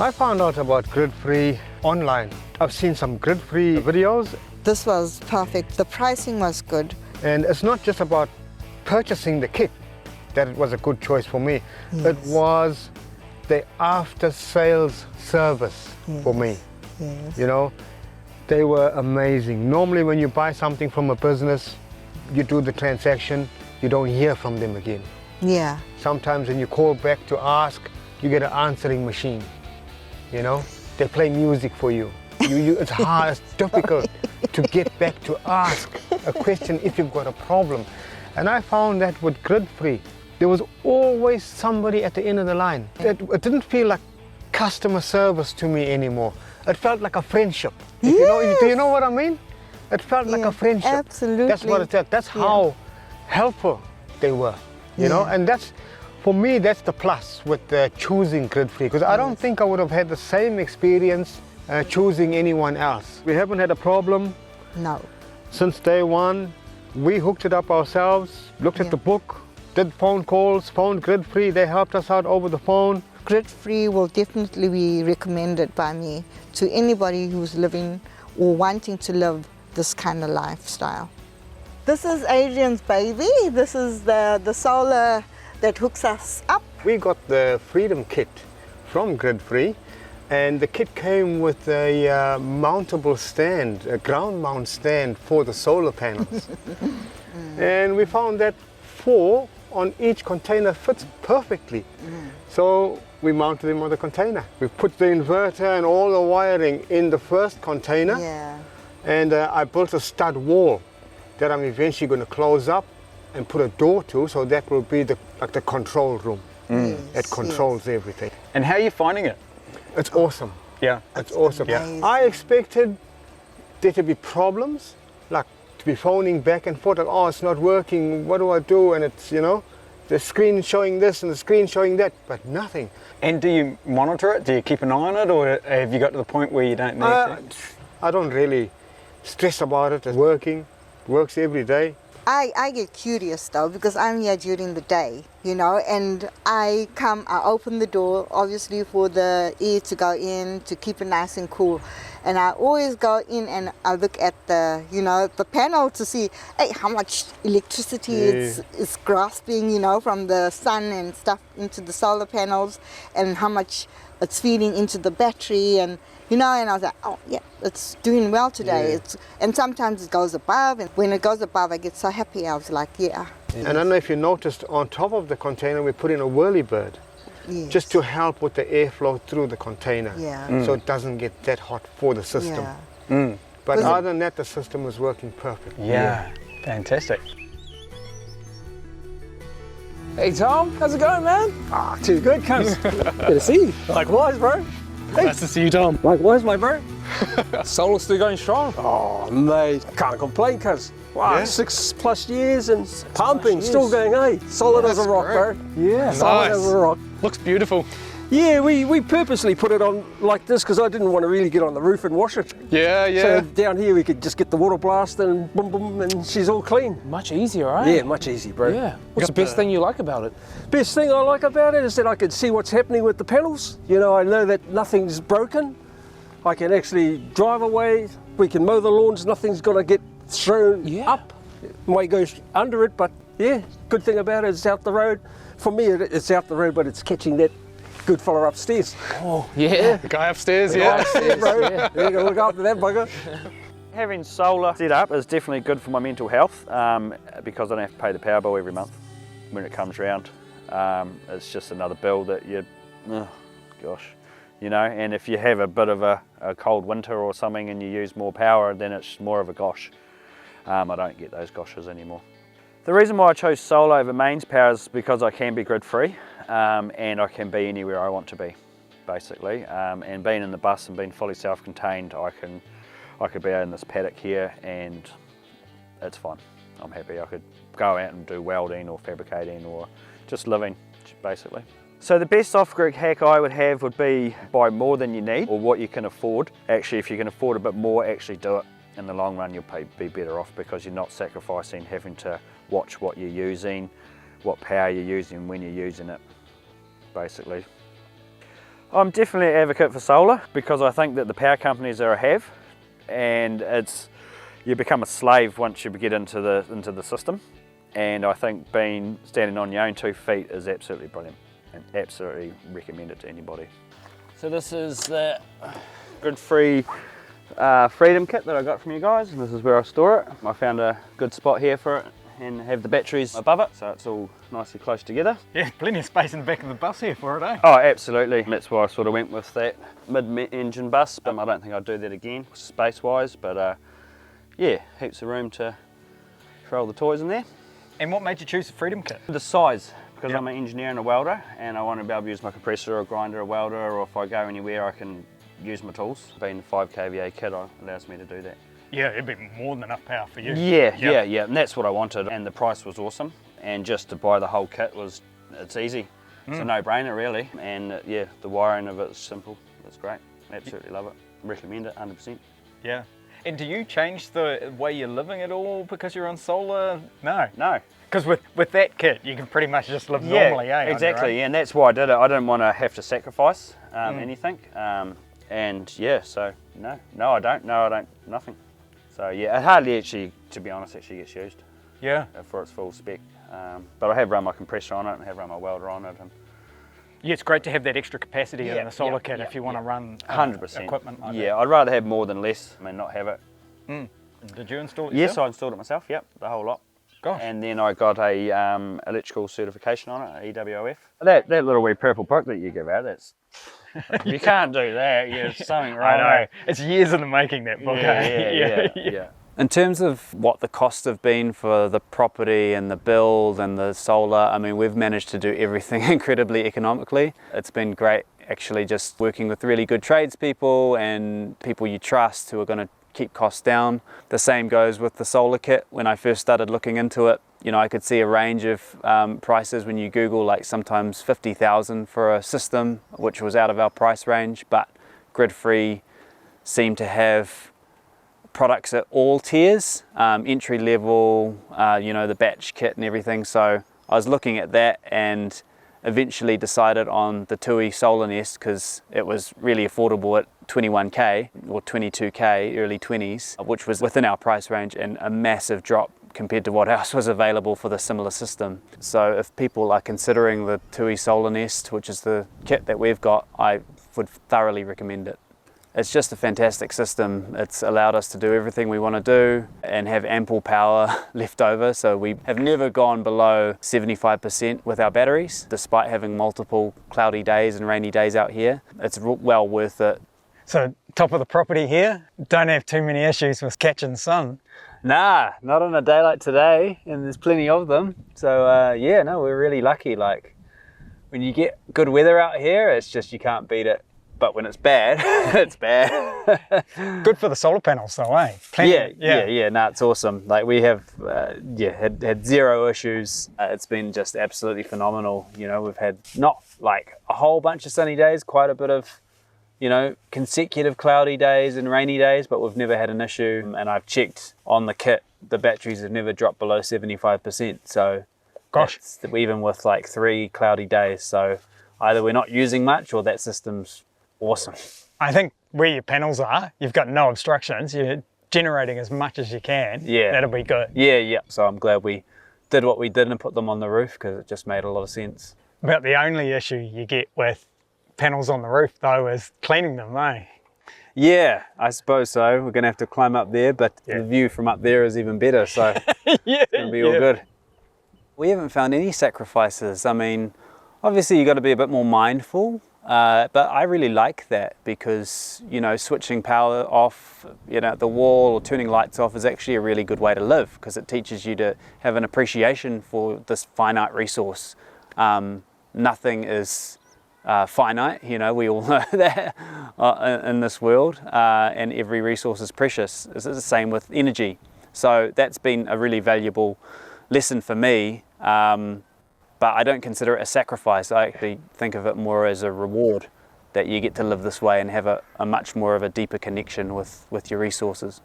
I found out about GridFree online. I've seen some GridFree videos. This was perfect. The pricing was good. And it's not just about purchasing the kit that it was a good choice for me. Yes. It was the after-sales service for me. Yes. You know, they were amazing. Normally when you buy something from a business, you do the transaction, you don't hear from them again. Yeah. Sometimes when you call back to ask, you get an answering machine. You know, they play music for you. It's hard, it's difficult to get back to ask a question if you've got a problem. And I found that with GridFree, there was always somebody at the end of the line. It didn't feel like customer service to me anymore. It felt like a friendship. Yes. Do you know what I mean? It felt like a friendship. Absolutely. That's what it felt. That's how helpful they were. You know, and that's, for me, that's the plus with choosing GridFree, because I don't think I would have had the same experience choosing anyone else. We haven't had a problem. No. Since day one. We hooked it up ourselves, looked at the book, did phone calls, phoned GridFree. They helped us out over the phone. GridFree will definitely be recommended by me to anybody who's living or wanting to live this kind of lifestyle. This is Adrian's baby. This is the solar that hooks us up. We got the Freedom Kit from GridFree, and the kit came with a mountable stand, a ground mount stand for the solar panels. And we found that 4 on each container fits perfectly. So we mounted them on the container. We put the inverter and all the wiring in the first container. Yeah. And I built a stud wall that I'm eventually going to close up and put a door to, so that will be like the control room. It controls everything. And how are you finding it? It's awesome. Yeah. It's awesome. Amazing. I expected there to be problems, like to be phoning back and forth, like, oh, it's not working, what do I do? And it's, you know, the screen showing this and the screen showing that, but nothing. And do you monitor it? Do you keep an eye on it, or have you got to the point where you don't need to? I don't really stress about it. It's working, works every day. I get curious though, because I'm here during the day, you know, and I open the door obviously for the air to go in, to keep it nice and cool. And I always go in and I look at the, you know, the panel to see, hey, how much electricity it's grasping, you know, from the sun and stuff into the solar panels, and how much it's feeding into the battery, and you know, and I was like, oh yeah, it's doing well today. And sometimes it goes above, and when it goes above, I get so happy. I was like, yeah. And I don't know if you noticed, on top of the container, we put in a whirly bird, just to help with the airflow through the container, so it doesn't get that hot for the system. But other than that, the system is working perfectly. Yeah, fantastic. Hey Tom, how's it going, man? Ah, too good, cuz. Good to see you. Likewise, bro. Hey. Nice to see you, Tom. Likewise, my bro. Solar's still going strong. Oh, mate, can't complain, cuz. Wow, 6+ years and pumping, still going, eh? Solid as a rock, bro. Yeah, solid as a rock. Looks beautiful. Yeah, we purposely put it on like this because I didn't want to really get on the roof and wash it. Yeah, yeah. So down here we could just get the water blast and boom, boom, and she's all clean. Much easier, right? Yeah, much easier, bro. Yeah. What's the best thing you like about it? Best thing I like about it is that I can see what's happening with the panels. You know, I know that nothing's broken. I can actually drive away. We can mow the lawns. Nothing's got to get thrown up. It might go under it, but yeah, good thing about it is out the road. For me, it's out the road, but it's catching that good fella upstairs. Oh, yeah. The guy upstairs, Upstairs, bro. Yeah, you gotta look after that bugger. Having solar set up is definitely good for my mental health because I don't have to pay the power bill every month when it comes round. It's just another bill that you, you know, and if you have a bit of a cold winter or something and you use more power, then it's more of a gosh. I don't get those goshes anymore. The reason why I chose solar over mains power is because I can be grid free and I can be anywhere I want to be, basically. And being in the bus and being fully self-contained, I could be out in this paddock here and it's fine. I'm happy. I could go out and do welding or fabricating or just living, basically. So the best off-grid hack I would have would be buy more than you need or what you can afford. Actually, if you can afford a bit more, actually do it. In the long run, you'll be better off because you're not sacrificing having to watch what you're using, what power you're using, when you're using it, basically. I'm definitely an advocate for solar because I think that the power companies are a have, and you become a slave once you get into the system. And I think standing on your own 2 feet is absolutely brilliant, and absolutely recommend it to anybody. So this is the GridFree Freedom kit that I got from you guys, and this is where I store it. I found a good spot here for it and have the batteries above it, so it's all nicely close together. Yeah, plenty of space in the back of the bus here for it, eh? Oh, absolutely. That's why I sort of went with that mid-engine bus. I don't think I'd do that again, space-wise, but yeah, heaps of room to throw all the toys in there. And what made you choose the Freedom kit? The size, because I'm an engineer and a welder, and I want to be able to use my compressor or grinder or welder, or if I go anywhere I can use my tools. Being the 5 kVA kit allows me to do that. Yeah, it'd be more than enough power for you. Yeah, and that's what I wanted, and the price was awesome, and just to buy the whole kit it's easy. It's a no-brainer really, and yeah, the wiring of it is simple. It's great. Absolutely love it. Recommend it 100%. Yeah. And do you change the way you're living at all because you're on solar? No. No. Because with that kit, you can pretty much just live normally, eh? Exactly, and that's why I did it. I didn't want to have to sacrifice anything. And yeah, so no, I don't, nothing. So yeah, it hardly actually, to be honest, actually gets used. Yeah. For its full spec. But I have run my compressor on it and have run my welder on it. And yeah, it's great to have that extra capacity in the solar kit if you want to run 100%. equipment like that. Yeah, I'd rather have more than less. I mean, not have it. Did you install it Yes, yourself? I installed it myself. Yep, the whole lot. Gosh. And then I got a electrical certification on it, EWF. That little wee purple book that you give out, that's you can't do that. Yeah, something wrong. I know. It's years in the making, that book. Yeah. In terms of what the costs have been for the property and the build and the solar, I mean, we've managed to do everything incredibly economically. It's been great actually just working with really good tradespeople and people you trust who are going to keep costs down. The same goes with the solar kit. When I first started looking into it, you know, I could see a range of prices when you Google, like sometimes 50,000 for a system, which was out of our price range, but GridFree seemed to have products at all tiers, entry level, you know, the batch kit and everything. So I was looking at that and eventually decided on the Tui Solar Nest because it was really affordable at 21k or 22k, early 20s, which was within our price range and a massive drop compared to what else was available for the similar system. So if people are considering the Tui Solar Nest, which is the kit that we've got, I would thoroughly recommend it. It's just a fantastic system. It's allowed us to do everything we want to do and have ample power left over. So we have never gone below 75% with our batteries, despite having multiple cloudy days and rainy days out here. It's well worth it. So top of the property here, don't have too many issues with catching sun. Nah, not on a day like today, and there's plenty of them. So yeah, no, we're really lucky. Like when you get good weather out here, it's just you can't beat it. But when it's bad, it's bad. Good for the solar panels though, eh? Yeah, no, it's awesome. Like we have, had zero issues. It's been just absolutely phenomenal. You know, we've had not like a whole bunch of sunny days, quite a bit of, you know, consecutive cloudy days and rainy days, but we've never had an issue. And I've checked on the kit, the batteries have never dropped below 75%. So, gosh, even with like 3 cloudy days. So either we're not using much or that system's awesome. I think where your panels are, you've got no obstructions. You're generating as much as you can. Yeah. That'll be good. Yeah. So I'm glad we did what we did and put them on the roof because it just made a lot of sense. About the only issue you get with panels on the roof though is cleaning them, eh? Yeah, I suppose so. We're going to have to climb up there, but the view from up there is even better. So it's going to be all good. We haven't found any sacrifices. I mean, obviously you've got to be a bit more mindful. But I really like that because, you know, switching power off, you know, at the wall or turning lights off is actually a really good way to live because it teaches you to have an appreciation for this finite resource. Nothing is finite, you know, we all know that in this world, and every resource is precious. It's the same with energy. So that's been a really valuable lesson for me. But I don't consider it a sacrifice. I actually think of it more as a reward that you get to live this way and have a much more of a deeper connection with your resources.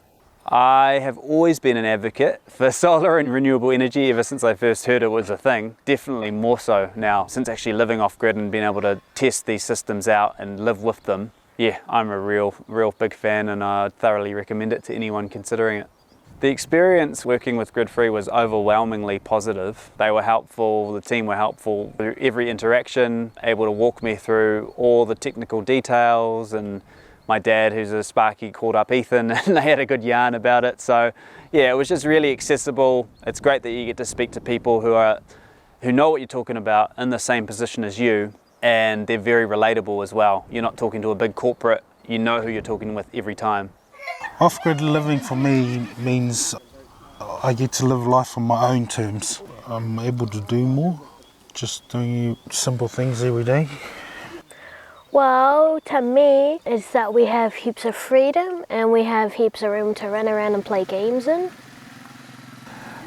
I have always been an advocate for solar and renewable energy ever since I first heard it was a thing. Definitely more so now, since actually living off grid and being able to test these systems out and live with them. Yeah, I'm a real big fan, and I'd thoroughly recommend it to anyone considering it. The experience working with GridFree was overwhelmingly positive. They were helpful, the team were helpful through every interaction, able to walk me through all the technical details, and my dad, who's a Sparky, called up Ethan and they had a good yarn about it. So yeah, it was just really accessible. It's great that you get to speak to people who know what you're talking about, in the same position as you, and they're very relatable as well. You're not talking to a big corporate, you know who you're talking with every time. Off-grid living for me means I get to live life on my own terms. I'm able to do more, just doing simple things every day. Well, to me, it's that we have heaps of freedom and we have heaps of room to run around and play games in.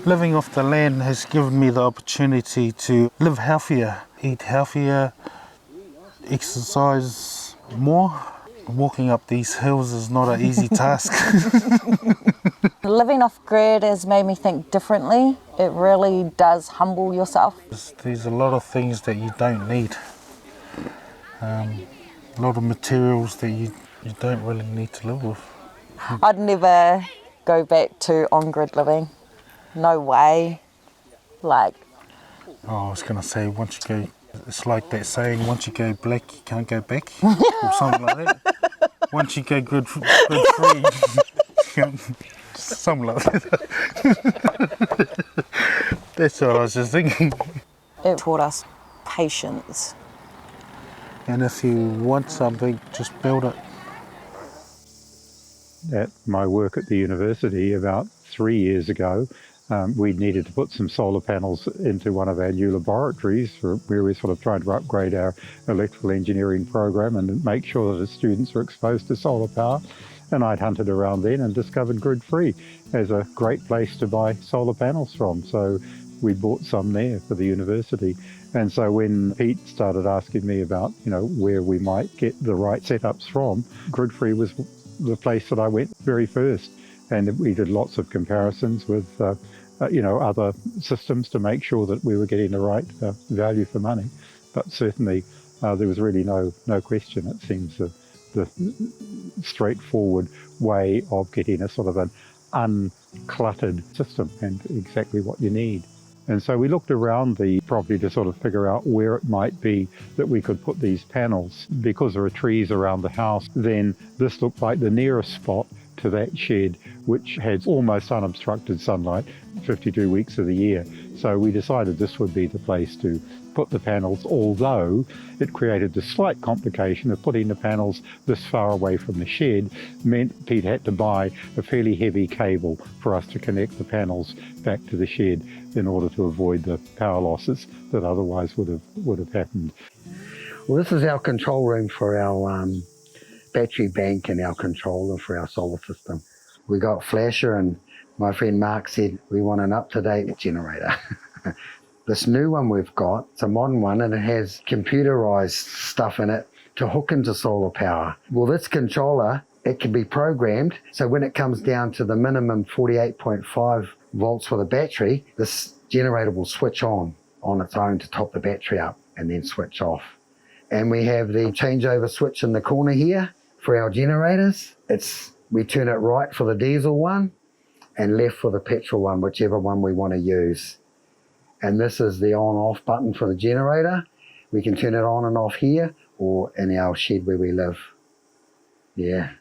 Living off the land has given me the opportunity to live healthier, eat healthier, exercise more. Walking up these hills is not an easy task. Living off grid has made me think differently. It really does humble yourself. There's a lot of things that you don't need. A lot of materials that you don't really need to live with. I'd never go back to on-grid living. No way. Like... Oh, I was going to say, once you go, it's like that saying, once you go black, you can't go back, or something like that. Once you go GridFree, something like that. That's what I was just thinking. It taught us patience. And if you want something, just build it. At my work at the university about 3 years ago, we needed to put some solar panels into one of our new laboratories where we're sort of trying to upgrade our electrical engineering program and make sure that the students are exposed to solar power. And I'd hunted around then and discovered GridFree as a great place to buy solar panels from. So we bought some there for the university. And so when Pete started asking me about, where we might get the right setups from, GridFree was the place that I went very first. And we did lots of comparisons with other systems to make sure that we were getting the right value for money. But certainly there was really no question. It seems the straightforward way of getting a sort of an uncluttered system and exactly what you need. And so we looked around the property to sort of figure out where it might be that we could put these panels. Because there are trees around the house, then this looked like the nearest spot to that shed, which has almost unobstructed sunlight 52 weeks of the year. So we decided this would be the place to put the panels, although it created the slight complication of putting the panels this far away from the shed meant Pete had to buy a fairly heavy cable for us to connect the panels back to the shed in order to avoid the power losses that otherwise would have happened. Well, this is our control room for our battery bank and our controller for our solar system. We got flasher, and my friend Mark said we want an up-to-date generator. This new one we've got, it's a modern one, and it has computerized stuff in it to hook into solar power. Well, this controller, it can be programmed, so when it comes down to the minimum 48.5 volts for the battery, this generator will switch on its own to top the battery up and then switch off. And we have the changeover switch in the corner here for our generators. We turn it right for the diesel one and left for the petrol one, whichever one we want to use. And this is the on-off button for the generator. We can turn it on and off here or in our shed where we live. Yeah,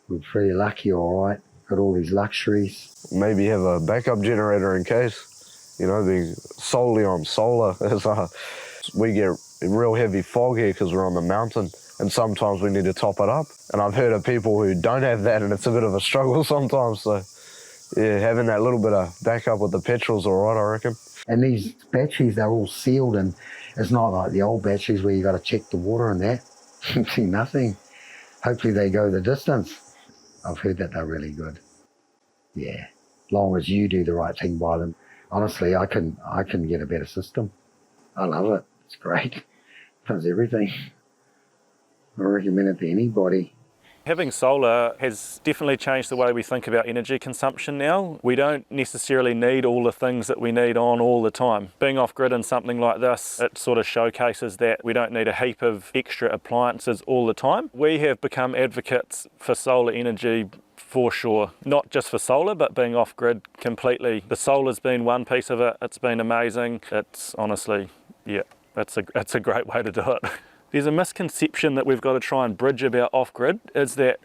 we're pretty lucky, all right. Got all these luxuries. Maybe have a backup generator in case, being solely on solar. We get real heavy fog here because we're on the mountain, and sometimes we need to top it up. And I've heard of people who don't have that, and it's a bit of a struggle sometimes. So yeah, having that little bit of backup with the petrol's all right, I reckon. And these batteries, they're all sealed, and it's not like the old batteries where you got to check the water and that. See nothing. Hopefully they go the distance. I've heard that they're really good. Yeah, as long as you do the right thing by them. Honestly, I couldn't get a better system. I love it. It's great. Does everything. I recommend it to anybody. Having solar has definitely changed the way we think about energy consumption now. We don't necessarily need all the things that we need on all the time. Being off-grid in something like this, it sort of showcases that we don't need a heap of extra appliances all the time. We have become advocates for solar energy for sure, not just for solar, but being off-grid completely. The solar's been one piece of it, it's been amazing. It's honestly, yeah, it's a great way to do it. There's a misconception that we've got to try and bridge about off-grid, is that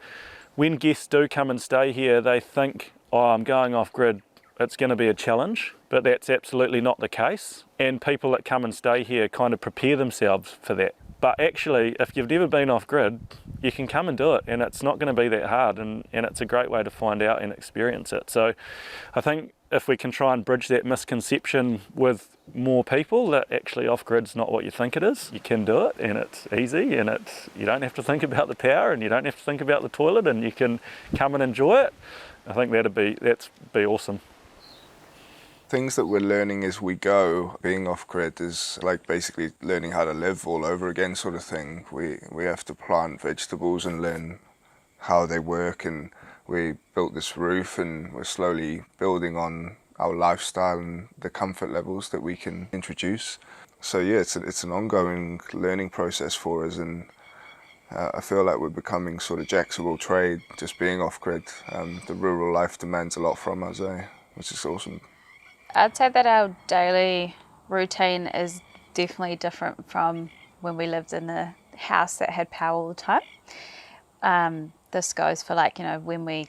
when guests do come and stay here, they think, oh, I'm going off-grid, it's going to be a challenge, but that's absolutely not the case. And people that come and stay here kind of prepare themselves for that. But actually, if you've never been off-grid, you can come and do it, and it's not going to be that hard, and it's a great way to find out and experience it. So I think if we can try and bridge that misconception with more people, that actually off-grid's not what you think it is. You can do it, and it's easy, and you don't have to think about the power, and you don't have to think about the toilet, and you can come and enjoy it. I think that'd be awesome. Things that we're learning as we go. Being off-grid is like basically learning how to live all over again, sort of thing. We have to plant vegetables and learn how they work, and we built this roof, and we're slowly building on our lifestyle and the comfort levels that we can introduce. So yeah, it's an ongoing learning process for us, and I feel like we're becoming sort of jacks of all trade, just being off-grid. The rural life demands a lot from us, which is awesome. I'd say that our daily routine is definitely different from when we lived in a house that had power all the time. This goes for when we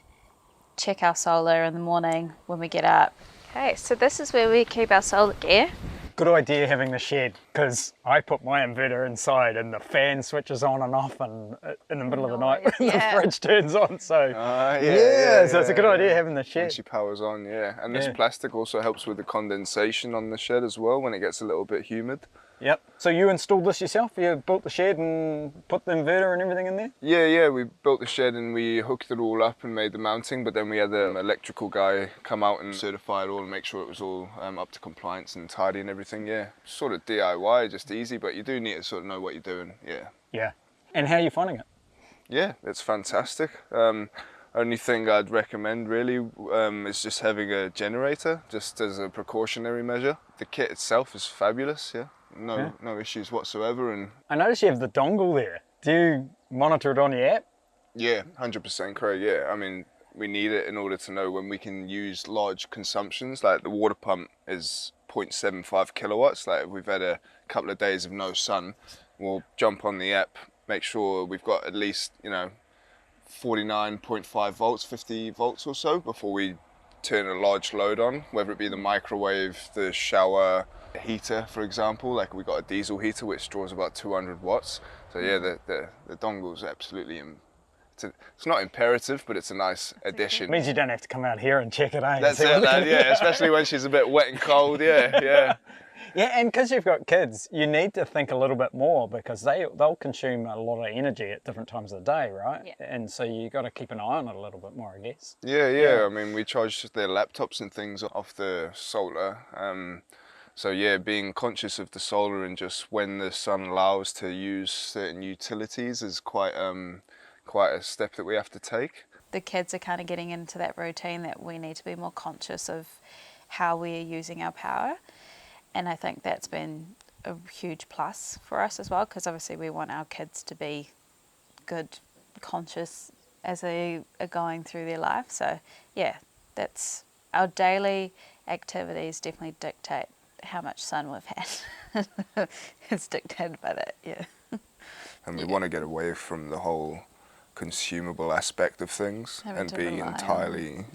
check our solar in the morning, when we get up. Okay, so this is where we keep our solar gear. Good idea having the shed, because I put my inverter inside and the fan switches on and off, and in the middle of the night when the fridge turns on. So so it's a good idea having the shed. When she powers on, and this plastic also helps with the condensation on the shed as well when it gets a little bit humid. Yep. So you installed this yourself? You built the shed and put the inverter and everything in there? Yeah, we built the shed and we hooked it all up and made the mounting, but then we had the electrical guy come out and certify it all and make sure it was all up to compliance and tidy and everything, Sort of DIY, just easy, but you do need to sort of know what you're doing, Yeah. And how are you finding it? Yeah, it's fantastic. Only thing I'd recommend really is just having a generator, just as a precautionary measure. The kit itself is fabulous, No issues whatsoever. And I noticed you have the dongle there. Do you monitor it on your app? Yeah, 100% correct, I mean, we need it in order to know when we can use large consumptions. Like the water pump is 0.75 kilowatts. Like if we've had a couple of days of no sun, we'll jump on the app, make sure we've got at least, 49.5 volts, 50 volts or so before we turn a large load on, whether it be the microwave, the shower, heater, for example. Like we got a diesel heater which draws about 200 watts. So yeah, the dongle's absolutely, it's not imperative, but it's a nice addition. It means you don't have to come out here and check it, That's it, lad, especially when she's a bit wet and cold, yeah. Yeah, and because you've got kids, you need to think a little bit more, because they'll consume a lot of energy at different times of the day, right? Yeah. And so you got to keep an eye on it a little bit more, I guess. Yeah. I mean, we charge their laptops and things off the solar. So yeah, being conscious of the solar and just when the sun allows to use certain utilities is quite a step that we have to take. The kids are kind of getting into that routine that we need to be more conscious of how we're using our power. And I think that's been a huge plus for us as well, because obviously we want our kids to be good, conscious as they are going through their life. So yeah, that's our daily activities definitely dictate how much sun we've had. It's dictated by that, And we want to get away from the whole consumable aspect of things and be entirely,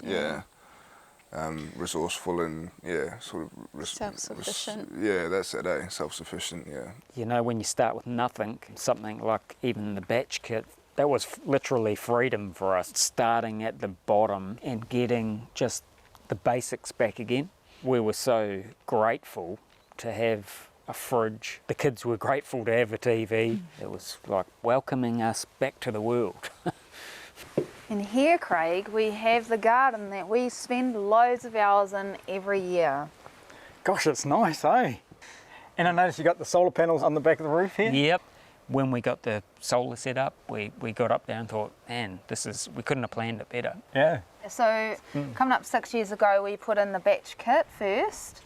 resourceful and sort of self-sufficient. That's it, self-sufficient. When you start with nothing, something like even the batch kit, that was literally freedom for us, starting at the bottom and getting just the basics back again. We were so grateful to have a fridge. The kids were grateful to have a TV. It was like welcoming us back to the world. And here, Craig, we have the garden that we spend loads of hours in every year. Gosh, it's nice, eh? And I noticed you got the solar panels on the back of the roof here? Yep. when we got the solar set up, we got up there and thought, man, we couldn't have planned it better. Yeah. So coming up 6 years ago, we put in the batch kit first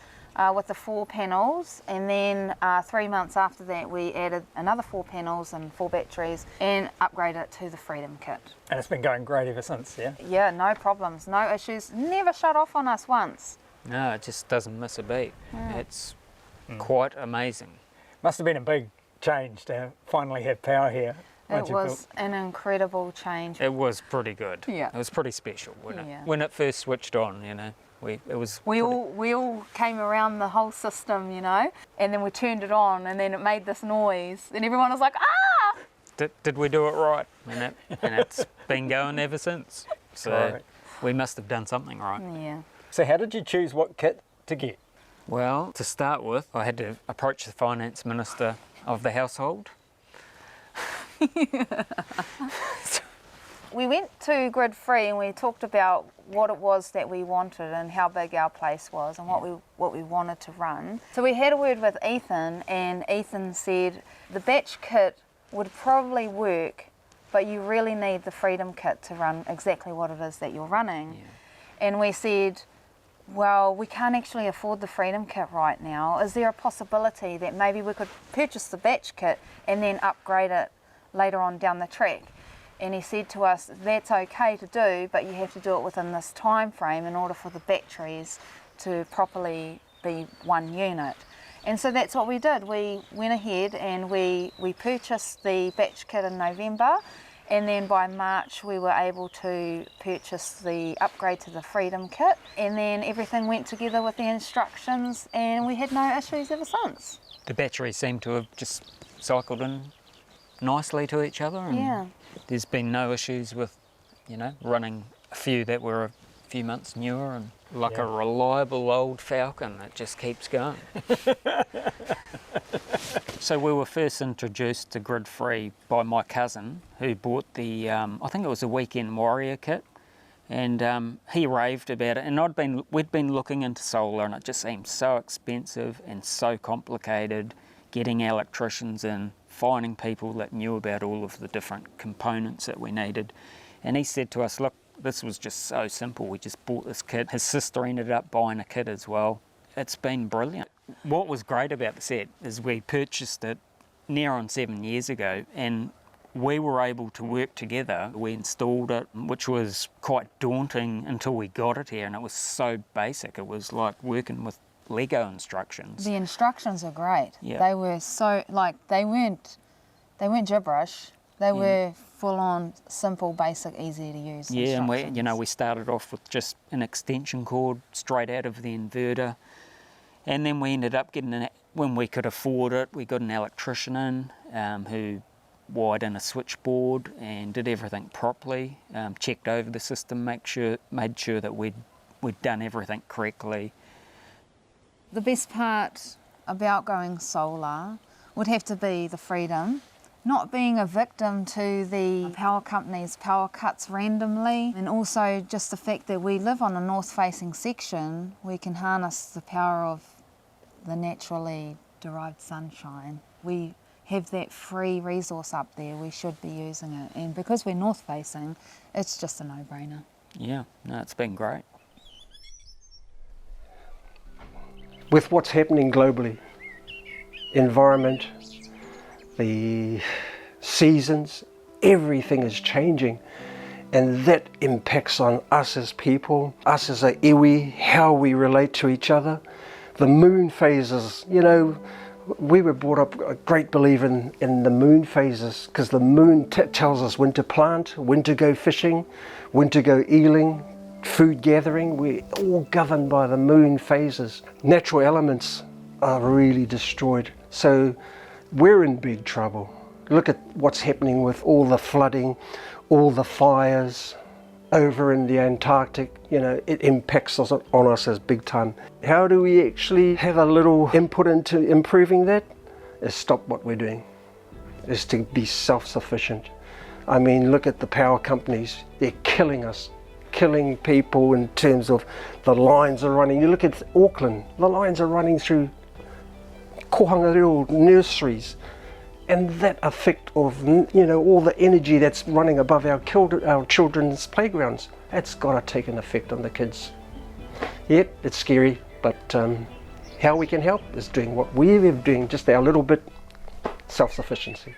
with the 4 panels, and then 3 months after that we added another 4 panels and 4 batteries and upgraded it to the Freedom kit. And it's been going great ever since, yeah? Yeah, no problems, no issues, never shut off on us once. No, it just doesn't miss a beat. Yeah. It's quite amazing. Must have been a big change to finally have power here. It was an incredible change. It was pretty good. Yeah. It was pretty special, wasn't Yeah. it? When it first switched on, you know, we all came around the whole system, you know, and then we turned it on, and then it made this noise, and everyone was like, ah! Did we do it right? And it's been going ever since. So Right. we must have done something right. Yeah. So how did you choose what kit to get? Well, to start with, I had to approach the finance minister of the household. We went to GridFree and we talked about what it was that we wanted and how big our place was and what we wanted to run. So we had a word with Ethan, and Ethan said the batch kit would probably work, but you really need the Freedom kit to run exactly what it is that you're running. Yeah. And we said, well, we can't actually afford the Freedom kit right now. Is there a possibility that maybe we could purchase the batch kit and then upgrade it later on down the track? And he said to us, that's okay to do, but you have to do it within this time frame in order for the batteries to properly be one unit. And so that's what we did. We went ahead and we purchased the batch kit in November, and then by March we were able to purchase the upgrade to the Freedom kit, and then everything went together with the instructions, and we had no issues ever since. The batteries seem to have just cycled in nicely to each other, and yeah. There's been no issues with, you know, running a few that were a few months newer, and like a reliable old Falcon that just keeps going. So we were first introduced to GridFree by my cousin, who bought the, I think it was a Weekend Warrior kit, and he raved about it. And we'd been looking into solar, and it just seemed so expensive and so complicated, getting electricians in, finding people that knew about all of the different components that we needed. And he said to us, look, this was just so simple. We just bought this kit. His sister ended up buying a kit as well. It's been brilliant. What was great about the set is we purchased it near on 7 years ago, and we were able to work together. We installed it, which was quite daunting until we got it here, and it was so basic. It was like working with Lego instructions. The instructions are great. Yeah. They were so, like, they weren't gibberish. They were full on, simple, basic, easy to use. Yeah, and we started off with just an extension cord straight out of the inverter, and then we ended up getting when we could afford it, we got an electrician in who wired in a switchboard and did everything properly, checked over the system, made sure that we'd done everything correctly. The best part about going solar would have to be the freedom, not being a victim to the power company's power cuts randomly, and also just the fact that we live on a north-facing section. We can harness the power of the naturally derived sunshine. We have that free resource up there, we should be using it, and because we're north-facing, it's just a no-brainer. Yeah, no, it's been great. With what's happening globally, environment, the seasons, everything is changing, and that impacts on us as people, us as a iwi, how we relate to each other. The moon phases, you know, we were brought up a great believer in the moon phases, because the moon tells us when to plant, when to go fishing, when to go eeling, food gathering. We're all governed by the moon phases. Natural elements are really destroyed. So we're in big trouble. Look at what's happening with all the flooding, all the fires over in the Antarctic. You know, it impacts on us as big time. How do we actually have a little input into improving that? Is stop what we're doing, is to be self-sufficient. I mean, look at the power companies. They're killing us, killing people in terms of the lines are running. You look at Auckland, the lines are running through Kohangareo nurseries, And that effect of, you know, all the energy that's running above our children's playgrounds, that's got to take an effect on the kids. Yep, it's scary, but how we can help is doing what we're doing, just our little bit, self-sufficiency.